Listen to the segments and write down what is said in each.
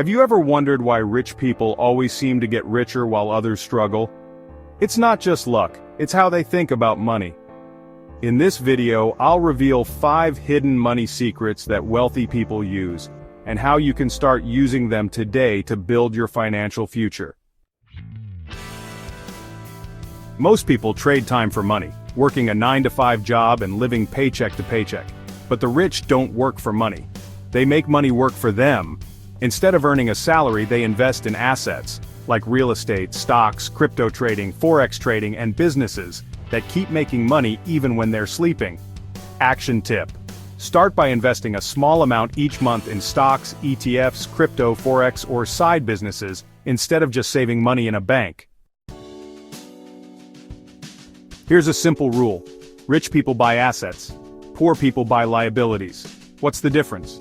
Have you ever wondered why rich people always seem to get richer while others struggle? It's not just luck, it's how they think about money. In this video, I'll reveal 5 hidden money secrets that wealthy people use, and how you can start using them today to build your financial future. Most people trade time for money, working a 9-to-5 job and living paycheck to paycheck. But the rich don't work for money. They make money work for them. Instead of earning a salary, they invest in assets, like real estate, stocks, crypto trading, forex trading, and businesses that keep making money even when they're sleeping. Action tip: start by investing a small amount each month in stocks, ETFs, crypto, forex, or side businesses, instead of just saving money in a bank. Here's a simple rule: rich people buy assets, poor people buy liabilities. What's the difference?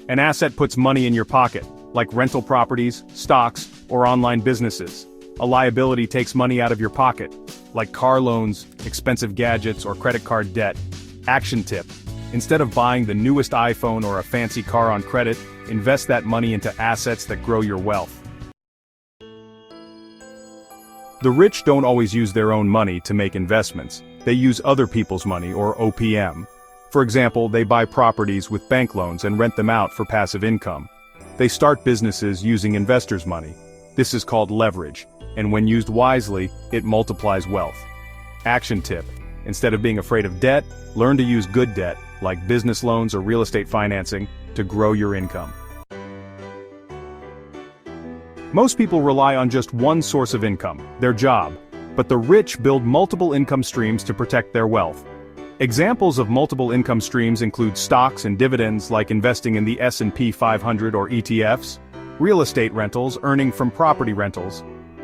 An asset puts money in your pocket, like rental properties, stocks, or online businesses. A liability takes money out of your pocket, like car loans, expensive gadgets, or credit card debt. Action tip: instead of buying the newest iPhone or a fancy car on credit, invest that money into assets that grow your wealth. The rich don't always use their own money to make investments. They use other people's money, or OPM. For example, they buy properties with bank loans and rent them out for passive income. They start businesses using investors' money. This is called leverage, and when used wisely, it multiplies wealth. Action tip: instead of being afraid of debt, learn to use good debt, like business loans or real estate financing, to grow your income. Most people rely on just one source of income, their job, but the rich build multiple income streams to protect their wealth. Examples of multiple income streams include stocks and dividends, like investing in the S&P 500 or ETFs, real estate rentals earning from property rentals,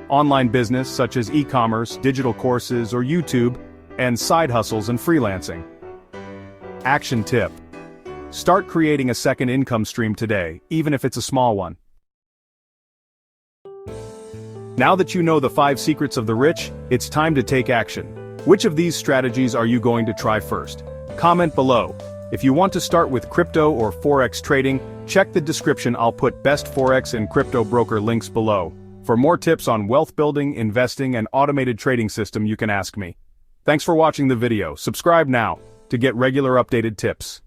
online business such as e-commerce, digital courses, or YouTube, and side hustles and freelancing. Action tip: start creating a second income stream today, even if it's a small one. Now that you know the 5 secrets of the rich, it's time to take action. Which of these strategies are you going to try first? Comment below. If you want to start with crypto or forex trading, check the description. I'll put best forex and crypto broker links below. For more tips on wealth building, investing, and automated trading system, you can ask me. Thanks for watching the video. Subscribe now to get regular updated tips.